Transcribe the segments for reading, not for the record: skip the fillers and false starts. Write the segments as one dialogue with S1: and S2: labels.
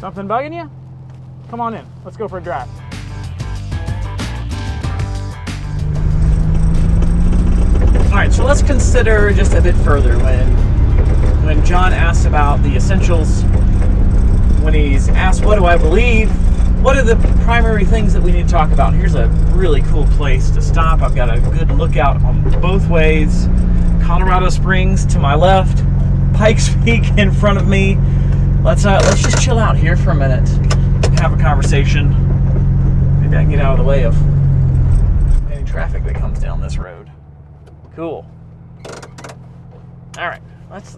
S1: Something bugging you? Come on in. Let's go for a drive. All right, so let's consider just a bit further when John asks about the essentials, when he's asked, what do I believe? What are the primary things that we need to talk about? Here's a really cool place to stop. I've got a good lookout on both ways. Colorado Springs to my left, Pikes Peak in front of me. Let's just chill out here for a minute, have a conversation. Maybe I can get out of the way of any traffic that comes down this road. Cool. All right, let's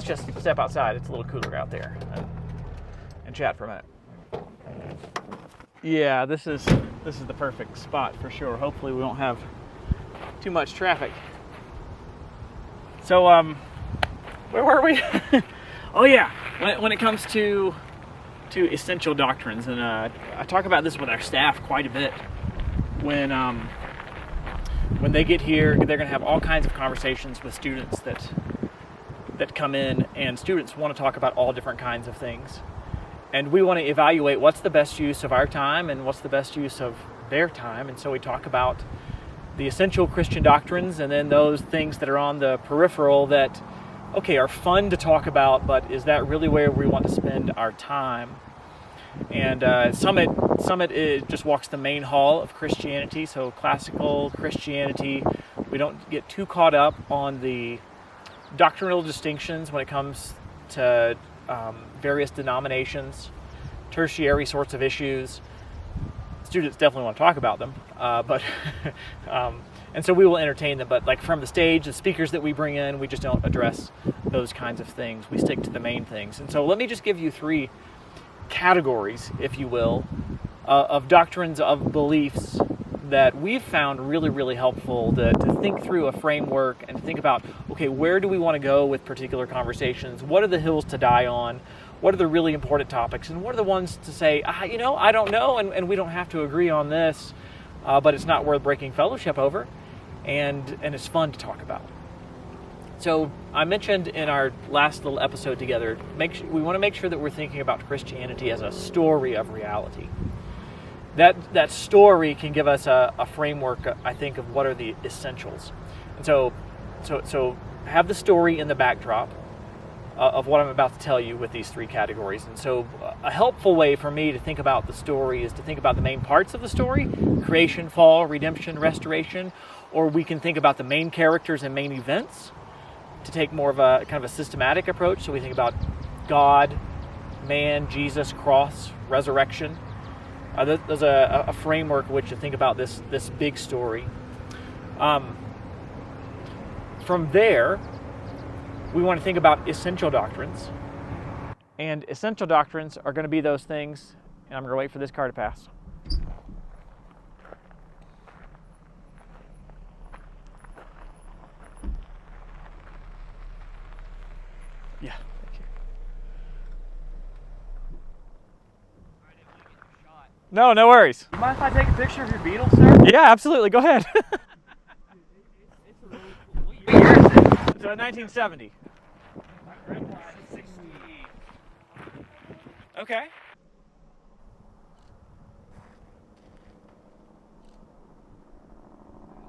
S1: just step outside. It's a little cooler out there and chat for a minute. Yeah, this is the perfect spot for sure. Hopefully we won't have too much traffic. So where were we? Oh yeah, when it comes to essential doctrines, and I talk about this with our staff quite a bit. When they get here, they're going to have all kinds of conversations with students that come in, and students want to talk about all different kinds of things. And we want to evaluate what's the best use of our time and what's the best use of their time. And so we talk about the essential Christian doctrines, and then those things that are on the peripheral that, okay, are fun to talk about, but is that really where we want to spend our time? And Summit just walks the main hall of Christianity, so classical Christianity. We don't get too caught up on the doctrinal distinctions when it comes to various denominations, tertiary sorts of issues. Students definitely want to talk about them, but and so we will entertain them. But like from the stage, the speakers that we bring in, we just don't address those kinds of things. We stick to the main things. And so let me just give you three categories, if you will, of doctrines, of beliefs that we've found really, really helpful to think through a framework and to think about, okay, where do we want to go with particular conversations? What are the hills to die on? What are the really important topics? And what are the ones to say, I don't know, and we don't have to agree on this, but it's not worth breaking fellowship over, and it's fun to talk about. So I mentioned in our last little episode together, we want to make sure that we're thinking about Christianity as a story of reality. That story can give us a framework, I think, of what are the essentials. And so have the story in the backdrop of what I'm about to tell you with these three categories. And so a helpful way for me to think about the story is to think about the main parts of the story: creation, fall, redemption, restoration. Or we can think about the main characters and main events to take more of a kind of a systematic approach. So we think about God, man, Jesus, cross, resurrection. There's a framework in which to think about this big story. From there, we want to think about essential doctrines. And essential doctrines are going to be those things, and I'm going to wait for this car to pass. Yeah, thank you. No worries.
S2: You mind if I take a picture of your Beetle, sir?
S1: Yeah, absolutely. Go ahead.
S2: What year is it?
S1: It's 1970. Okay.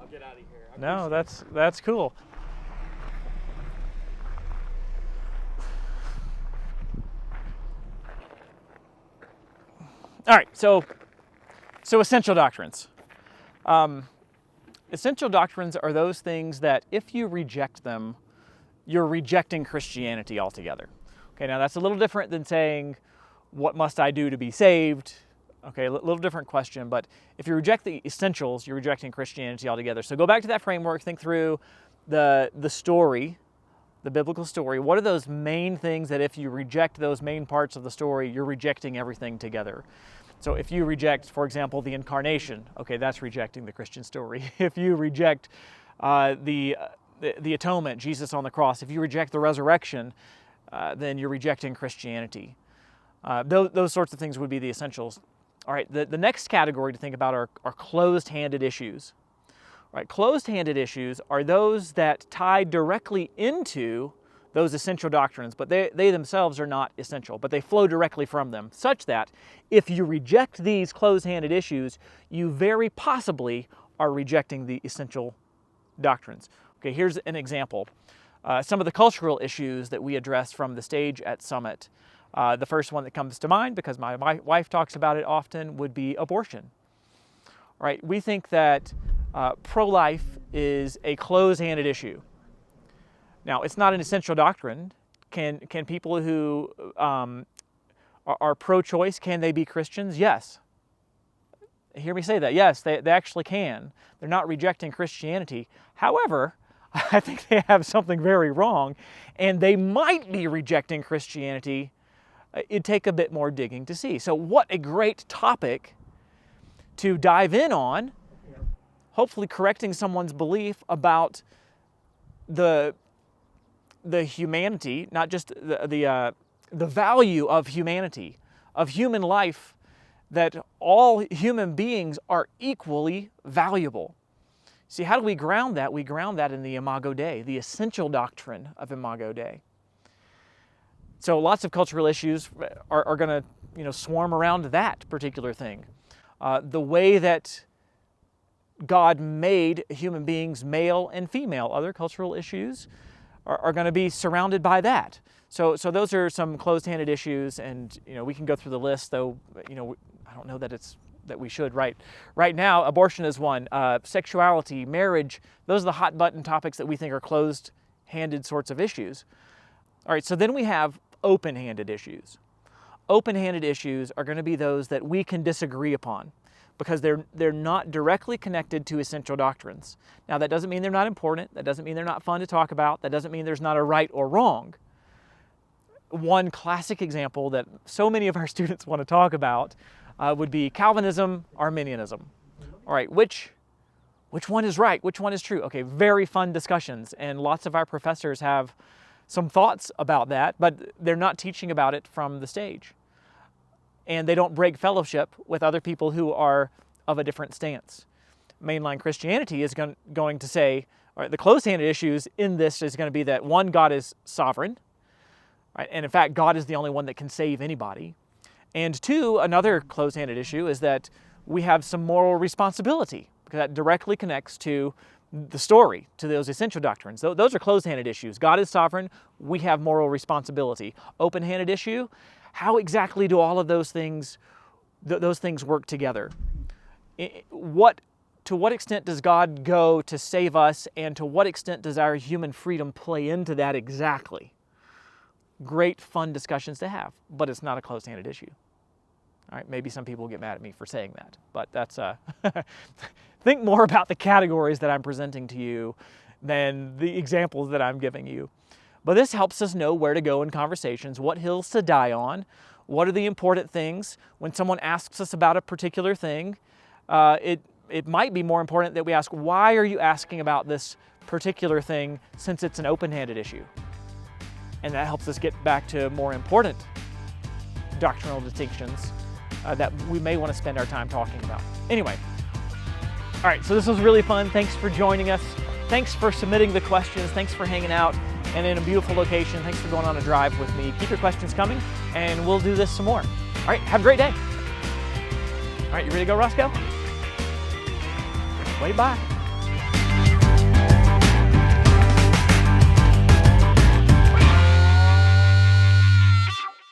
S2: I'll get out of here.
S1: No, that's cool. All right, so essential doctrines. Essential doctrines are those things that if you reject them, you're rejecting Christianity altogether. Okay, now that's a little different than saying, what must I do to be saved? Okay, a little different question, but if you reject the essentials, you're rejecting Christianity altogether. So go back to that framework, think through the story, the biblical story. What are those main things that if you reject those main parts of the story, you're rejecting everything together? So if you reject, for example, the incarnation, okay, that's rejecting the Christian story. If you reject the atonement, Jesus on the cross, if you reject the resurrection, then you're rejecting Christianity. Those sorts of things would be the essentials. All right, the next category to think about are closed-handed issues. All right, closed-handed issues are those that tie directly into those essential doctrines, but they themselves are not essential, but they flow directly from them, such that if you reject these closed-handed issues, you very possibly are rejecting the essential doctrines. Okay, here's an example. Some of the cultural issues that we address from the stage at Summit. The first one that comes to mind, because my wife talks about it often, would be abortion. All right, we think that pro-life is a closed-handed issue. Now, it's not an essential doctrine. Can people who are pro-choice, can they be Christians? Yes. Hear me say that. Yes, they actually can. They're not rejecting Christianity. However, I think they have something very wrong, and they might be rejecting Christianity. It'd take a bit more digging to see. So what a great topic to dive in on, hopefully correcting someone's belief about the humanity, not just the value of humanity, of human life, that all human beings are equally valuable. See, how do we ground that? We ground that in the Imago Dei, the essential doctrine of Imago Dei. So lots of cultural issues are going to swarm around that particular thing. The way that God made human beings male and female, other cultural issues are going to be surrounded by that. So those are some closed-handed issues, and we can go through the list, though I don't know that we should right now. Abortion is one. Sexuality, marriage, those are the hot button topics that we think are closed-handed sorts of issues. All right, so then we have open-handed issues. Open-handed issues are going to be those that we can disagree upon, because they're not directly connected to essential doctrines. Now, that doesn't mean they're not important. That doesn't mean they're not fun to talk about. That doesn't mean there's not a right or wrong. One classic example that so many of our students want to talk about would be Calvinism, Arminianism. All right, which one is right? Which one is true? Okay, very fun discussions, and lots of our professors have some thoughts about that, but they're not teaching about it from the stage. And they don't break fellowship with other people who are of a different stance. Mainline Christianity is going to say, all right, the close-handed issues in this is going to be that, one, God is sovereign, right? And in fact, God is the only one that can save anybody. And two, another close-handed issue is that we have some moral responsibility, because that directly connects to the story, to those essential doctrines. Those are closed-handed issues. God is sovereign, we have moral responsibility. Open-handed issue, how exactly do all of those things work together? To what extent does God go to save us, and to what extent does our human freedom play into that exactly? Great, fun discussions to have, but it's not a closed-handed issue. All right, maybe some people will get mad at me for saying that, but that's think more about the categories that I'm presenting to you than the examples that I'm giving you. But this helps us know where to go in conversations, what hills to die on, what are the important things. When someone asks us about a particular thing, it might be more important that we ask, why are you asking about this particular thing, since it's an open-handed issue? And that helps us get back to more important doctrinal distinctions that we may want to spend our time talking about. Anyway, all right, so this was really fun. Thanks for joining us. Thanks for submitting the questions. Thanks for hanging out and in a beautiful location. Thanks for going on a drive with me. Keep your questions coming, and we'll do this some more. All right, have a great day. All right, you ready to go, Roscoe? Wait, bye.